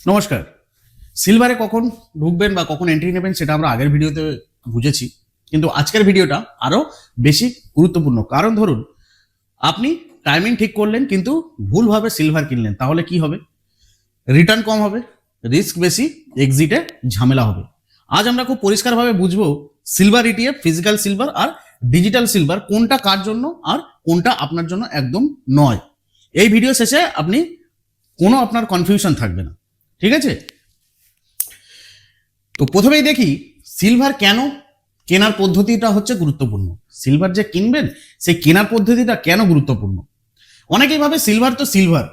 নমস্কার। সিলভারে কখন ঢুকবেন বা কখন এন্ট্রি নেবেন সেটা আমরা আগের ভিডিওতে বুঝেছি, কিন্তু আজকের ভিডিওটা আরো বেশি গুরুত্বপূর্ণ। কারণ ধরুন আপনি টাইমিং ঠিক করলেন কিন্তু ভুলভাবে সিলভার কিনলেন, তাহলে কি হবে? রিটার্ন কম হবে, রিস্ক বেশি, এক্সিটে ঝামেলা হবে। আজ আমরা খুব পরিষ্কারভাবে বুঝবো সিলভার ইটিএফ, ফিজিক্যাল সিলভার আর ডিজিটাল সিলভার কোনটা কার জন্য আর কোনটা আপনার জন্য একদম নয়। এই ভিডিও শেষে আপনি কোনো আপনার কনফিউশন থাকবে না, ঠিক আছে? তো প্রথমেই দেখি সিলভার কেন কেনার পদ্ধতিটা হচ্ছে গুরুত্বপূর্ণ। সিলভার যে কিনবেন সেই কেনার পদ্ধতিটা কেন গুরুত্বপূর্ণ? অনেকেই ভাবে সিলভার তো সিলভার,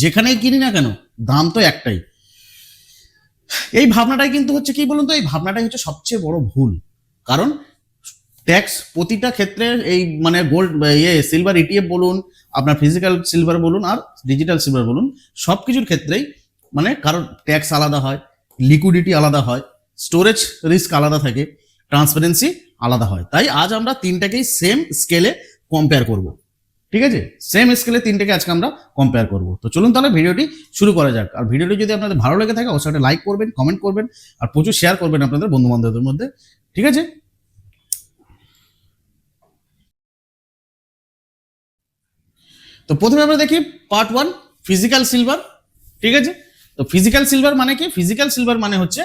যেখানেই কিনি না কেন দাম তো একটাই। এই ভাবনাটাই কিন্তু হচ্ছে কি বলুন তো, এই ভাবনাটাই হচ্ছে সবচেয়ে বড় ভুল। কারণ ট্যাক্স প্রতিটা ক্ষেত্রে এই মানে গোল্ড সিলভার ইটিএফ বলুন, আপনার ফিজিক্যাল সিলভার বলুন আর ডিজিটাল সিলভার বলুন, সব কিছুর ক্ষেত্রেই মানে কারণ ট্যাক্স আলাদা হয়, লিকুইডিটি আলাদা হয়, স্টোরেজ রিস্ক আলাদা থাকে, ট্রান্সপারেন্সি আলাদা হয়। তাই আজ আমরা তিনটাকেই সেম স্কেলে কম্পেয়ার করব, ঠিক আছে? সেম স্কেলে তিনটাকে আজকে আমরা কম্পেয়ার করব। তো চলুন তাহলে ভিডিওটি শুরু করা যাক। আর ভিডিওটি যদি আপনাদের ভালো লেগে থাকে অবশ্যই একটা লাইক করবেন, কমেন্ট করবেন আর প্রচুর শেয়ার করবেন আপনাদের বন্ধু বান্ধবদের মধ্যে, ঠিক আছে? তো প্রথমে আমরা দেখি পার্ট ওয়ান, ফিজিক্যাল সিলভার, ঠিক আছে? তো ফিজিক্যাল সিলভার মানে কি? ফিজিক্যাল সিলভার মানে হচ্ছে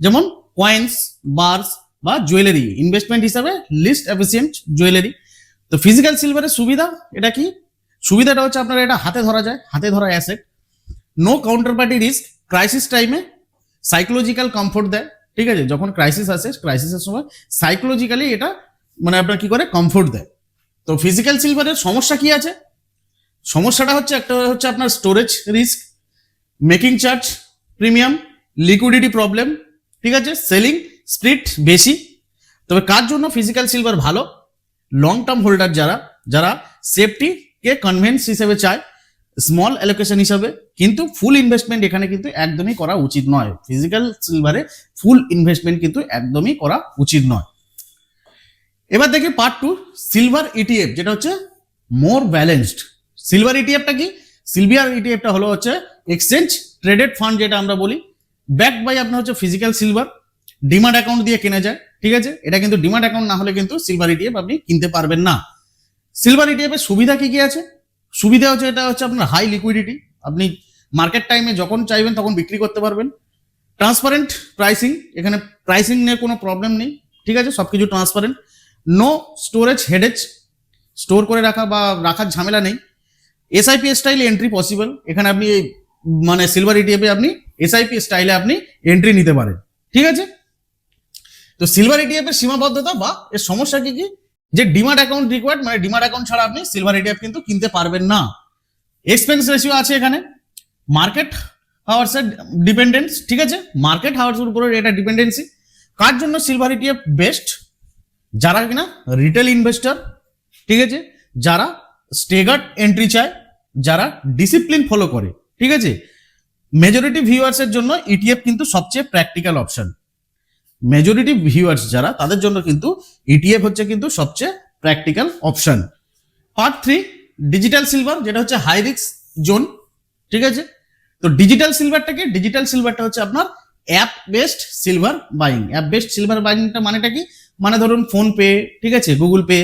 যেমন কয়েন্স, বার্স বা জুয়েলারি, ইনভেস্টমেন্ট হিসাবে লিস্ট এফিসিয়েন্ট জুয়েলারি। তো ফিজিক্যাল সিলভারের সুবিধা এটা কি? সুবিধাটা হচ্ছে আপনার এটা হাতে ধরা যায়, হাতে ধরা asset, no counter party risk, crisis টাইমে সাইকোলজিক্যাল কমফোর্ট দেয়, ঠিক আছে? যখন ক্রাইসিস আসে, ক্রাইসিসের সময় সাইকোলজিক্যালি এটা মানে আপনার কি করে কমফোর্ট দেয়। তো ফিজিক্যাল সিলভারের সমস্যা কি আছে? সমস্যাটা হচ্ছে একটা হচ্ছে আপনার storage risk, making charge premium, liquidity problem, ঠিক আছে? সেলিং স্প্রিট বেশি। তবে কার জন্য ফিজিক্যাল সিলভার ভালো? লং টার্ম হোল্ডার যারা, যারা সেফটিকে কনভেন্স হিসেবে চায়, স্মল অ্যালোকেশন হিসাবে, কিন্তু ফুল ইনভেস্টমেন্ট এখানে কিন্তু একদমই করা উচিত নয়। ফিজিক্যাল সিলভারে ফুল ইনভেস্টমেন্ট কিন্তু একদমই করা উচিত নয়। এবার দেখি পার্ট টু, সিলভার ইটিএফ, যেটা হচ্ছে মোর ব্যালেন্সড। সিলভার ইটিএফটা কি? সিলভার ইটিএফটা হলো হচ্ছে এক্সচেঞ্জ ট্রেডেড ফান্ড, যেটা আমরা বলি, ব্যাকড বাই আপনার হচ্ছে ফিজিক্যাল সিলভার, ডিমাট অ্যাকাউন্ট দিয়ে কেনা যায়, ঠিক আছে? এটা কিন্তু ডিমাট অ্যাকাউন্ট না হলে কিন্তু সিলভার ইটিএফ আপনি কিনতে পারবেন না। সিলভার ইটিএফ এর সুবিধা কি কি আছে? সুবিধা হচ্ছে এটা হচ্ছে আপনার হাই লিকুইডিটি, আপনি মার্কেট টাইমে যখন চাইবেন তখন বিক্রি করতে পারবেন। ট্রান্সপারেন্ট প্রাইসিং, এখানে প্রাইসিং নিয়ে কোনো প্রবলেম নেই, ঠিক আছে? সবকিছু transparent. No storage headache, store করে রাখা বা রাখার ঝামেলা নেই। এসআইপি স্টাইলে এন্ট্রি পসিবল, এখানে আপনি মানে সিলভার ইটিএফে আপনি এসআইপি স্টাইলে আপনি এন্ট্রি নিতে পারেন, ঠিক আছে? তো সিলভার ইটিএফ এর সীমাবদ্ধতা বা এর সমস্যা কি কি? যে ডিমাট অ্যাকাউন্ট রিকোয়ার্ড, মানে ডিমাট অ্যাকাউন্ট ছাড়া আপনি সিলভার ইটিএফ কিন্তু কিনতে পারবেন না। এক্সপেন্স রেশিও আছে এখানে, মার্কেট হাওয়ার্স এর ডিপেন্ডেন্স, ঠিক আছে? মার্কেট হাওয়ার্স এর উপরে এটা ডিপেন্ডেন্সি। কার জন্য সিলভার ইটিএফ বেস্ট? যারা কিনা রিটেল ইনভেস্টর, ঠিক আছে? যারা স্টেগার্ড এন্ট্রি চায়, যারা ডিসিপ্লিন ফলো করে, ঠিক আছে? মেজরিটি ভিউয়ার্সের জন্য ইটিএফ কিন্তু সবচেয়ে প্র্যাকটিক্যাল অপশন। মেজরিটি ভিউয়ার্স যারা, তাদের জন্য কিন্তু ইটিএফ হচ্ছে কিন্তু সবচেয়ে practical option. Part three, digital silver, যেটা হচ্ছে হাই রিস্ক জোন, ঠিক আছে? তো ডিজিটাল সিলভারটা কি? ডিজিটাল সিলভারটা হচ্ছে আপনার app based silver buying. App based silver বাইংটা মানেটা কি? মানে ধরুন ফোন পে, ঠিক আছে, গুগল পে,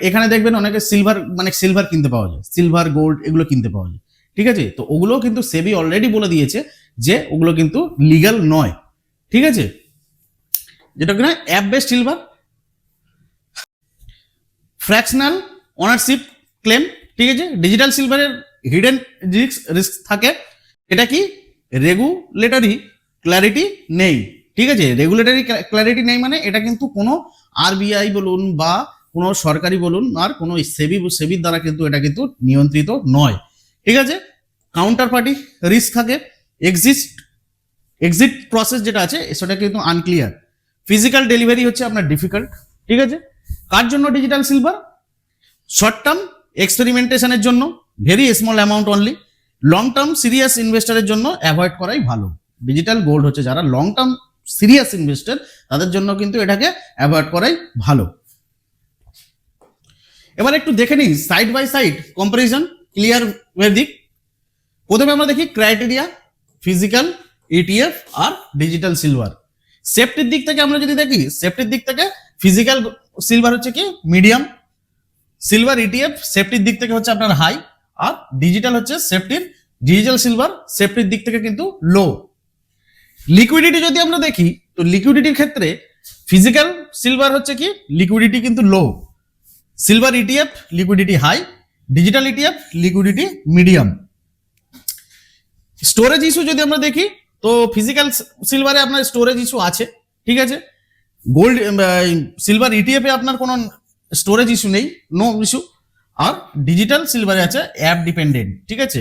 এখানে দেখবেন অনেকে সিলভার মানে সিলভার কিনতে পাওয়া যায়, সিলভার গোল্ড এগুলো কিনতে পাওয়া যায়, ঠিক আছে? তো ওগুলো কিন্তু সেবি অলরেডি বলে দিয়েছে যে ওগুলো কিন্তু লিগাল নয়, ঠিক আছে? যেটা কিনা app based silver, fractional ownership claim, ঠিক আছে? ডিজিটাল সিলভারের হিডেন রিস্ক থাকে। এটা কি? রেগুলেটরি ক্ল্যারিটি নেই, ঠিক আছে? রেগুলেটরি ক্ল্যারিটি নেই মানে এটা কিন্তু কোনো আরবিআই বলুন বা কোনো সরকারি বলুন আর কোনো সেবির দ্বারা কিন্তু এটা কিন্তু নিয়ন্ত্রিত নয়, ঠিক আছে? কাউন্টার পার্টি রিস্ক থাকে, এক্সিট প্রসেস যেটা আছে সেটা কিন্তু আনক্লিয়ার, ফিজিক্যাল ডেলিভারি হচ্ছে আপনার ডিফিকাল্ট, ঠিক আছে? কার জন্য ডিজিটাল সিলভার? শর্ট টার্ম এক্সপেরিমেন্টেশনের জন্য, very small amount only. Long term serious ইনভেস্টারের জন্য অ্যাভয়েড করাই ভালো। ডিজিটাল গোল্ড হচ্ছে যারা লং টার্ম সিরিয়াস ইনভেস্টার তাদের জন্য কিন্তু এটাকে অ্যাভয়েড করাই ভালো। এবার একটু দেখে নিই side by side comparison, clear ওয়ের দিক। প্রথমে আমরা দেখি ক্রাইটেরিয়া, ফিজিক্যাল ইটিএফ আর ডিজিটাল সিলভার। সেফটির দিক থেকে আমরা যদি দেখি, সেফটির দিক থেকে ফিজিক্যাল সিলভার হচ্ছে কি মিডিয়াম, সিলভার ইটিএফ সেফটির দিক থেকে হচ্ছে আপনার হাই, আর ডিজিটাল হচ্ছে ডিজিটাল সিলভার সেফটির দিক থেকে কিন্তু লো। লিকুইডিটি যদি আমরা দেখি, তো লিকুইডিটির ক্ষেত্রে ফিজিক্যাল সিলভার হচ্ছে কি লিকুইডিটি কিন্তু low, silver ETF liquidity high, digital ETF liquidity medium. Storage issue যদি আমরা দেখি, তো ফিজিক্যাল সিলভারে আপনার স্টোরেজ ইস্যু আছে, ঠিক আছে। গোল্ড সিলভার ইটিএফ এ আপনার কোনো স্টোরেজ ইস্যু নেই, নো ইস্যু। আর ডিজিটাল সিলভারে আছে অ্যাপ ডিপেন্ডেন্ট, ঠিক আছে।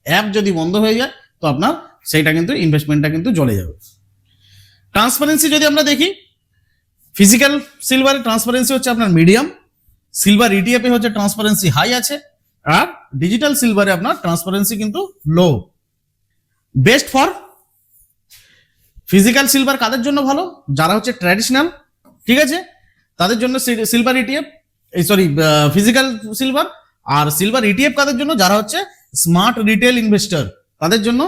অ্যাপ যদি বন্ধ হয়ে যায় তো আপনার সেইটা কিন্তু ইনভেস্টমেন্টটা কিন্তু চলে যাবে। ট্রান্সপারেন্সি যদি আমরা দেখি, ফিজিক্যাল সিলভারের ট্রান্সপারেন্সি হচ্ছে আপনার মিডিয়াম, সিলভার ইটিএফ এ হচ্ছে ট্রান্সপারেন্সি হাই আছে, আর ডিজিটাল সিলভারে আপনার ট্রান্সপারেন্সি কিন্তু লো। বেস্ট ফর ফিজিক্যাল সিলভার কাদের জন্য ভালো? যারা হচ্ছে ট্র্যাডিশনাল, ঠিক আছে, তাদের জন্য সিলভার ইটিএফ, ফিজিক্যাল সিলভার। আর সিলভার ইটিএফ কাদের জন্য? যারা হচ্ছে স্মার্ট রিটেল ইনভেস্টর, তাদের জন্য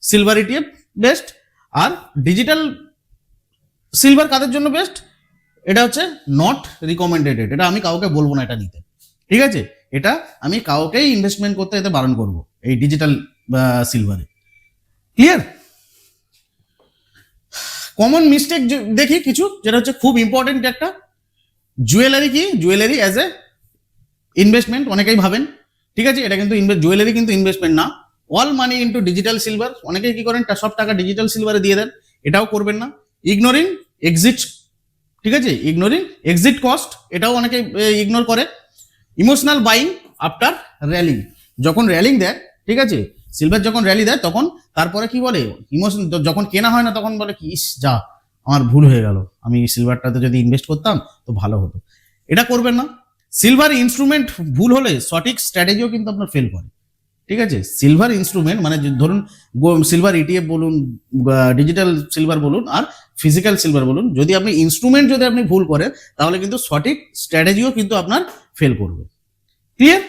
সিলভার ইটিএফ বেস্ট। আর ডিজিটাল সিলভার কাদের জন্য বেস্ট? এটা হচ্ছে নট রিকমেন্ডেড, এটা আমি কাউকে বলবো না এটা নিতে, ঠিক আছে। এটা আমি কাউকেই ইনভেস্টমেন্ট করতে এতে বারণ করবো, এই ডিজিটাল সিলভারে। ক্লিয়ার? কমন মিস্টেক দেখি কিছু, যেটা হচ্ছে খুব ইম্পর্টেন্ট একটা। জুয়েলারি কি? জুয়েলারি অ্যাজ এ ইনভেস্টমেন্ট অনেকেই ভাবেন, ঠিক আছে। এটা কিন্তু জুয়েলারি কিন্তু ইনভেস্টমেন্ট না। অল মানি ইনটু ডিজিটাল সিলভার, অনেকেই কি করেন সব টাকা ডিজিটাল সিলভারে দিয়ে দেন, এটাও করবেন না। ইগনোরিং এক্সিট, ঠিক আছে, ইগনোরিং এক্সিট কস্ট, এটাও অনেকে ইগনোর করে। ইমোশনাল বাইং আফটার র্যালিং, যখন র্যালিং দেয়, ঠিক আছে, সিলভার যখন র্যালি দেয় তখন তারপরে কি বলে, ইমোশন যখন কেনা হয় না তখন বলে কি, ইস যা আমার ভুল হয়ে গেল, আমি সিলভারটাতে যদি ইনভেস্ট করতাম তো ভালো হতো। এটা করবেন না। সিলভার ইনস্ট্রুমেন্ট ভুল হলে সঠিক স্ট্র্যাটেজিও কিন্তু আপনার ফেল করে, ঠিক আছে। সিলভার ইনস্ট্রুমেন্ট মানে ধরুন সিলভার ইটিএফ বলুন, ডিজিটাল সিলভার বলুন, আর ফিজিক্যাল সিলভার বলুন, যদি আপনি ইনস্ট্রুমেন্ট যদি আপনি ভুল করেন তাহলে কিন্তু সঠিক স্ট্র্যাটেজিও কিন্তু আপনার ফেল করবে। ক্লিয়ার?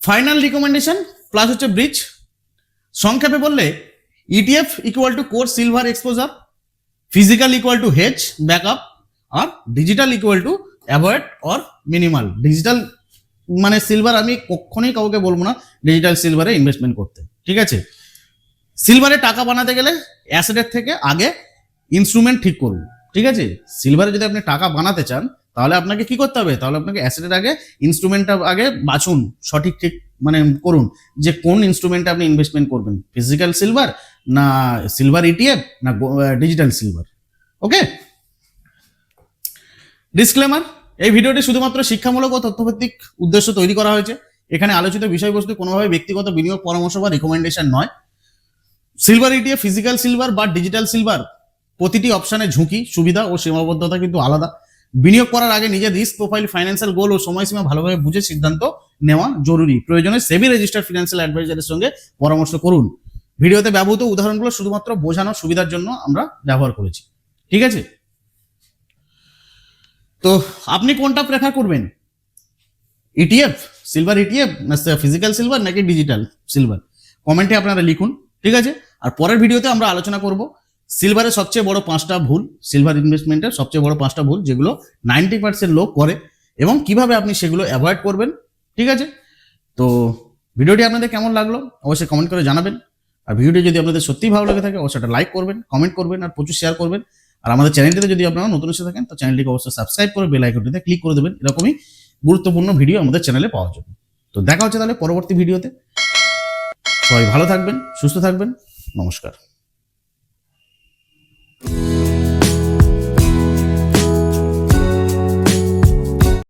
ফাইনাল রিকমেন্ডেশন প্লাস হচ্ছে ব্রিজ। সংক্ষেপে বললে, ETF equal to core silver exposure, physical equal to hedge backup, আর digital equal to avoid or minimal. Digital মানে সিলভার আমি কখনোই কাউকে বলবো না ডিজিটাল সিলভারে ইনভেস্টমেন্ট করতে, ঠিক আছে। সিলভারে টাকা বানাতে গেলে অ্যাসেটের থেকে আগে ইনস্ট্রুমেন্ট ঠিক করুন, ঠিক আছে। সিলভারে যদি আপনি টাকা বানাতে চান তাহলে আপনাকে কি করতে হবে? তাহলে আপনাকে অ্যাসেটের আগে ইনস্ট্রুমেন্টটা আগে বাছুন, সঠিক ঠিক মানে করুন যে কোন ইনস্ট্রুমেন্টে আপনি ইনভেস্টমেন্ট করবেন, ফিজিক্যাল সিলভার না সিলভার ইটিএফ না ডিজিটাল সিলভার। ওকে, ডিসক্লেমার, এই ভিডিওটি শুধুমাত্র শিক্ষামূলক ও তথ্যভিত্তিক উদ্দেশ্য তৈরি করা হয়েছে। এখানে আলোচিত বিষয়বস্তু কোনোভাবে ব্যক্তিগত বিনিয়োগ পরামর্শ বা রিকমেন্ডেশন নয়। সিলভার ইটিএফ, ফিজিক্যাল সিলভার বা ডিজিটাল সিলভার প্রতিটি অপশনে ঝুঁকি, সুবিধা ও সীমাবদ্ধতা কিন্তু আলাদা। বিনিয়োগ করার আগে নিজের রিস্ক প্রোফাইল, ফাইন্যান্সিয়াল গোল ও সময়সীমা ভালোভাবে বুঝে সিদ্ধান্ত নেওয়া জরুরি। প্রয়োজনে সেবি রেজিস্টার্ড ফিনান্সিয়াল অ্যাডভাইজারের সঙ্গে পরামর্শ করুন। ভিডিওতে ব্যবহৃত উদাহরণগুলো শুধুমাত্র বোঝানোর সুবিধার জন্য আমরা ব্যবহার করেছি, ঠিক আছে। তো আপনি কোনটা প্রেফার করবেন? ইটিএফ, সিলভার ইটিএফ না ফিজিক্যাল সিলভার নাকি ডিজিটাল সিলভার? কমেন্টে আপনারা লিখুন, ঠিক আছে। আর পরের ভিডিওতে আমরা আলোচনা করব সিলভারের সবচেয়ে বড় 5টা ভুল, সিলভার ইনভেস্টমেন্টের সবচেয়ে বড় 5টা ভুল যেগুলো 90% লোক করে এবং কিভাবে আপনি সেগুলো অ্যাভয়েড করবেন, ঠিক আছে। তো ভিডিওটি আপনাদের কেমন লাগলো অবশ্যই কমেন্ট করে জানাবেন। আর ভিডিওটি যদি আপনাদের সত্যিই ভালো লেগে থাকে অবশ্যই একটা লাইক করবেন, কমেন্ট করবেন আর প্রচুর শেয়ার করবেন। আর আমাদের চ্যানেলটিতে যদি আপনারা নতুন এসে থাকেন তো চ্যানেলটিকে অবশ্যই সাবস্ক্রাইব করে বেল আইকনটিতে ক্লিক করে দেবেন এরকমই গুরুত্বপূর্ণ ভিডিও আমাদের চ্যানেলে পাওয়ার জন্য। তো দেখা হচ্ছে তাহলে পরবর্তী ভিডিওতে। সবাই ভালো থাকবেন, সুস্থ থাকবেন, নমস্কার।